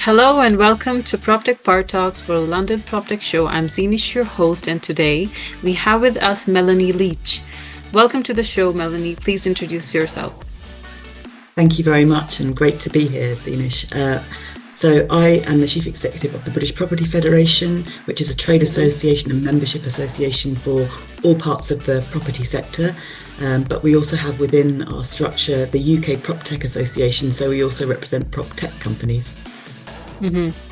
Hello and welcome to PropTech Bar Talks for London PropTech Show. I'm Zeenish, your host, and today we have with us Melanie Leech. Welcome to the show, Melanie. Please introduce yourself. Thank you very much, and great to be here, Zeenish. So I am the Chief Executive of the British Property Federation, which is a trade association and membership association for all parts of the property sector. But we also have within our structure the UK PropTech Association, so we also represent PropTech companies.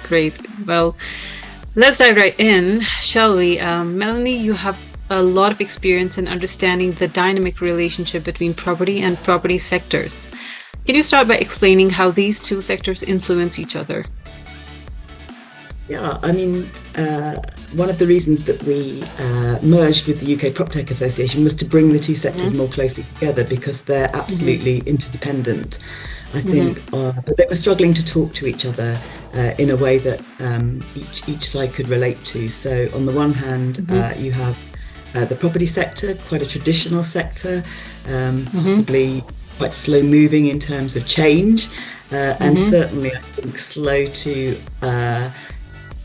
Great. Well, let's dive right in, shall we? Melanie, you have a lot of experience in understanding the dynamic relationship between property and property sectors. Can you start by explaining how these two sectors influence each other? Yeah, I mean, one of the reasons that we merged with the UK PropTech Association was to bring the two sectors more closely together, because they're absolutely interdependent, I think. But they were struggling to talk to each other in a way that each side could relate to. So on the one hand, you have the property sector, quite a traditional sector, possibly quite slow moving in terms of change, and certainly I think slow to,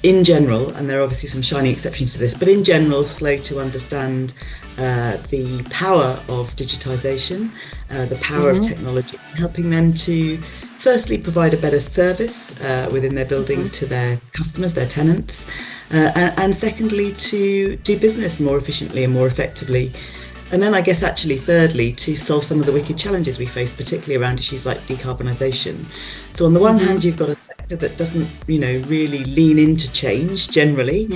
in general, and there are obviously some shining exceptions to this, but in general slow to understand the power of digitisation, the power of technology, helping them to firstly provide a better service within their buildings to their customers, their tenants, and secondly to do business more efficiently and more effectively. And then I guess actually thirdly, to solve some of the wicked challenges we face, particularly around issues like decarbonisation. So on the one hand, you've got a sector that doesn't, really lean into change generally,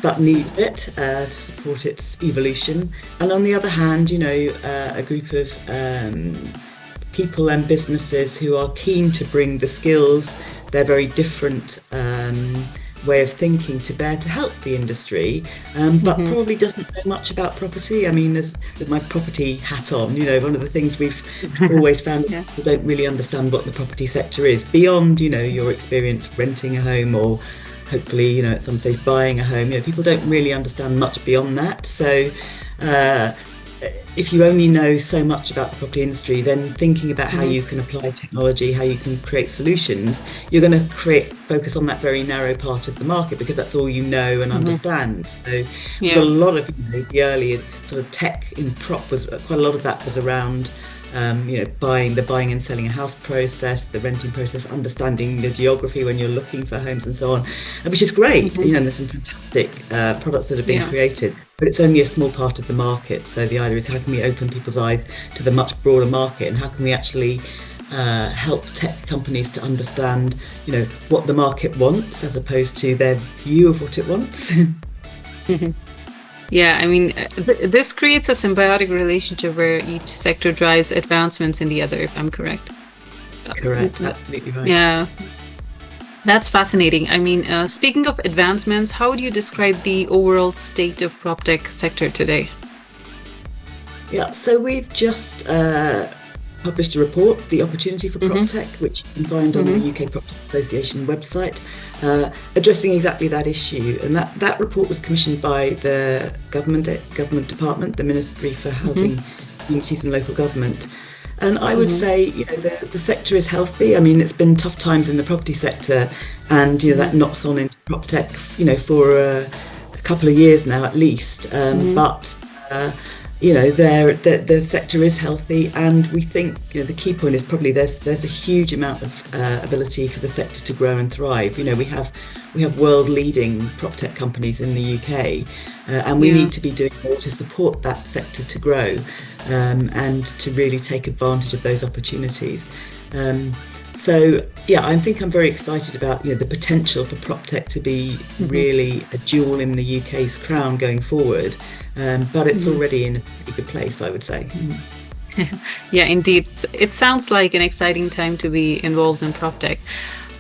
but needs it to support its evolution. And on the other hand, a group of people and businesses who are keen to bring the skills, their very different way of thinking to bear to help the industry, but probably doesn't know much about property. I mean, with my property hat on, one of the things we've always found is people don't really understand what the property sector is beyond, your experience renting a home or hopefully, at some stage buying a home. People don't really understand much beyond that. So if you only know so much about the property industry, then thinking about how you can apply technology, how you can create solutions, you're going to focus on that very narrow part of the market, because that's all you know and understand. So we've got a lot of the early sort of tech in prop was quite a lot of that was around buying and selling a house process, the renting process, understanding the geography when you're looking for homes and so on, which is great. And there's some fantastic products that have been created, but it's only a small part of the market. So the idea is, how can we open people's eyes to the much broader market, and how can we actually help tech companies to understand, what the market wants as opposed to their view of what it wants. Yeah, I mean, this creates a symbiotic relationship where each sector drives advancements in the other, if I'm correct. Correct, absolutely right. Yeah, that's fascinating. I mean, speaking of advancements, how would you describe the overall state of PropTech sector today? Yeah, so we've just published a report, The Opportunity for PropTech, which you can find on the UK PropTech Association website, addressing exactly that issue. And that report was commissioned by the government department, the Ministry for Housing, Communities and Local Government. And I would say, the sector is healthy. I mean, it's been tough times in the property sector, and that knocks on into PropTech, for a couple of years now at least. But the sector is healthy, and we think the key point is probably there's a huge amount of ability for the sector to grow and thrive. We have world leading PropTech companies in the UK, and we need to be doing more to support that sector to grow, and to really take advantage of those opportunities. So I think I'm very excited about the potential for PropTech to be really a jewel in the UK's crown going forward, but it's already in a pretty good place, I would say. Yeah, indeed. It sounds like an exciting time to be involved in PropTech.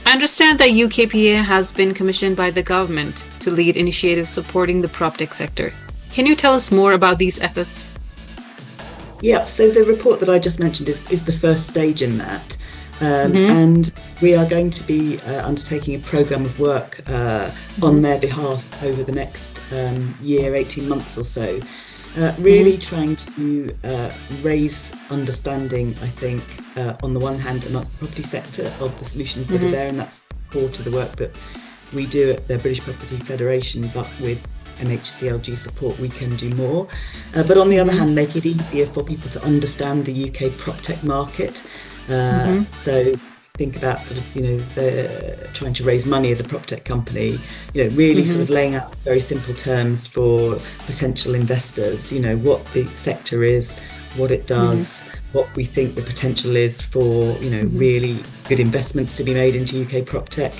I understand that UKPA has been commissioned by the government to lead initiatives supporting the PropTech sector. Can you tell us more about these efforts? Yeah, so the report that I just mentioned is the first stage in that. And we are going to be undertaking a programme of work on their behalf over the next year, 18 months or so, really trying to raise understanding, I think, on the one hand amongst the property sector of the solutions that are there, and that's core to the work that we do at the British Property Federation, but with MHCLG support we can do more. But on the other hand, make it easier for people to understand the UK PropTech market. So think about sort of, trying to raise money as a PropTech company, really sort of laying out very simple terms for potential investors, what the sector is, what it does, what we think the potential is for, really good investments to be made into UK PropTech.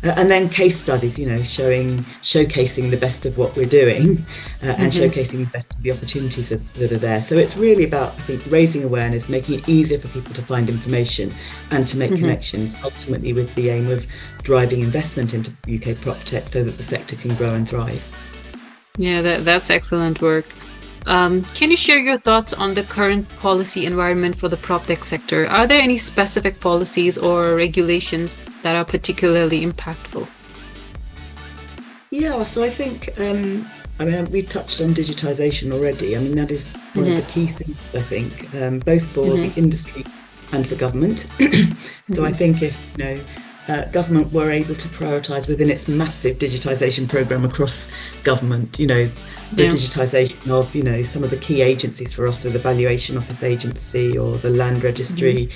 And then case studies, showcasing the best of what we're doing and showcasing the best of the opportunities that are there. So it's really about, I think, raising awareness, making it easier for people to find information and to make connections, ultimately with the aim of driving investment into UK PropTech so that the sector can grow and thrive. Yeah, that's excellent work. Can you share your thoughts on the current policy environment for the PropTech sector? Are there any specific policies or regulations that are particularly impactful? Yeah, so I think, we touched on digitisation already. I mean, that is one of the key things, I think, both for the industry and for government. So I think if, government were able to prioritise within its massive digitisation programme across government, the digitisation of, some of the key agencies for us, so the Valuation Office Agency or the Land Registry,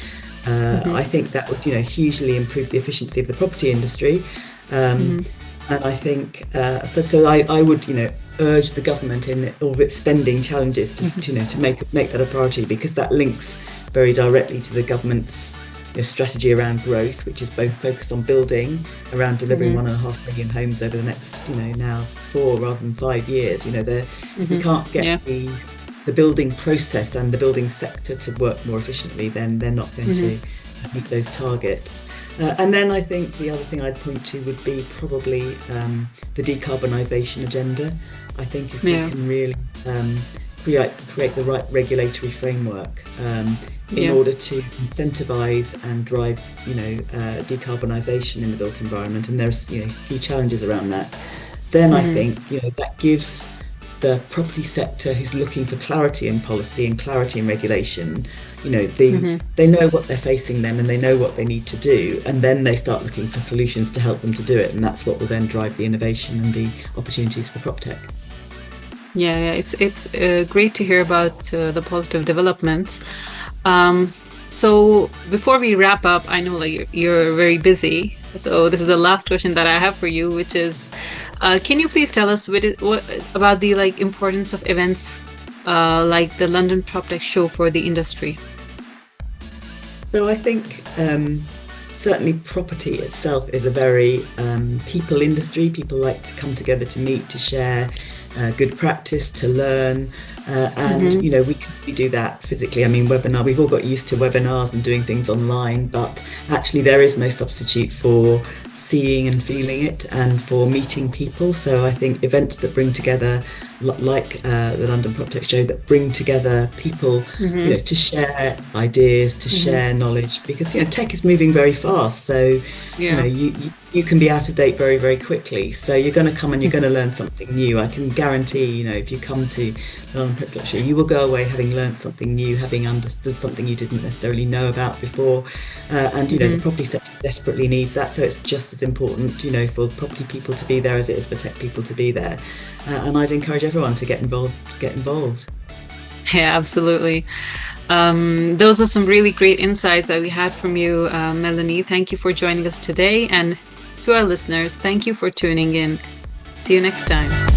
I think that would, hugely improve the efficiency of the property industry. And I think, I would, urge the government in all of its spending challenges to make that a priority, because that links very directly to the government's strategy around growth, which is both focused on building, around delivering 1.5 million homes over the next, now 4 rather than 5 years. If we can't get the building process and the building sector to work more efficiently, then they're not going to meet those targets. And then I think the other thing I'd point to would be probably the decarbonisation agenda. I think if we can really create the right regulatory framework in order to incentivise and drive, decarbonisation in the built environment, and there's key challenges around that, then I think that gives the property sector who's looking for clarity in policy and clarity in regulation, they know what they're facing then, and they know what they need to do, and then they start looking for solutions to help them to do it, and that's what will then drive the innovation and the opportunities for PropTech. Yeah, it's great to hear about the positive developments. So before we wrap up, I know you're very busy. So this is the last question that I have for you, which is, can you please tell us what about the importance of events like the London PropTech show for the industry? So I think certainly property itself is a very people industry. People like to come together to meet, to share good practice, to learn, and we do that physically. I mean, we've all got used to webinars and doing things online, but actually there is no substitute for seeing and feeling it and for meeting people. So I think events that bring together, like the London PropTech show, that bring together people, to share ideas, to share knowledge, because tech is moving very fast. So you can be out of date very, very quickly. So you're going to come and you're going to learn something new. I can guarantee, if you come to the London PropTech show, you will go away having learned something new, having understood something you didn't necessarily know about before. And the property sector desperately needs that. So it's just as important, for property people to be there as it is for tech people to be there. And I'd encourage everyone to get involved. Yeah, absolutely. Those are some really great insights that we had from you, Melanie. Thank you for joining us today. And to our listeners, thank you for tuning in. See you next time.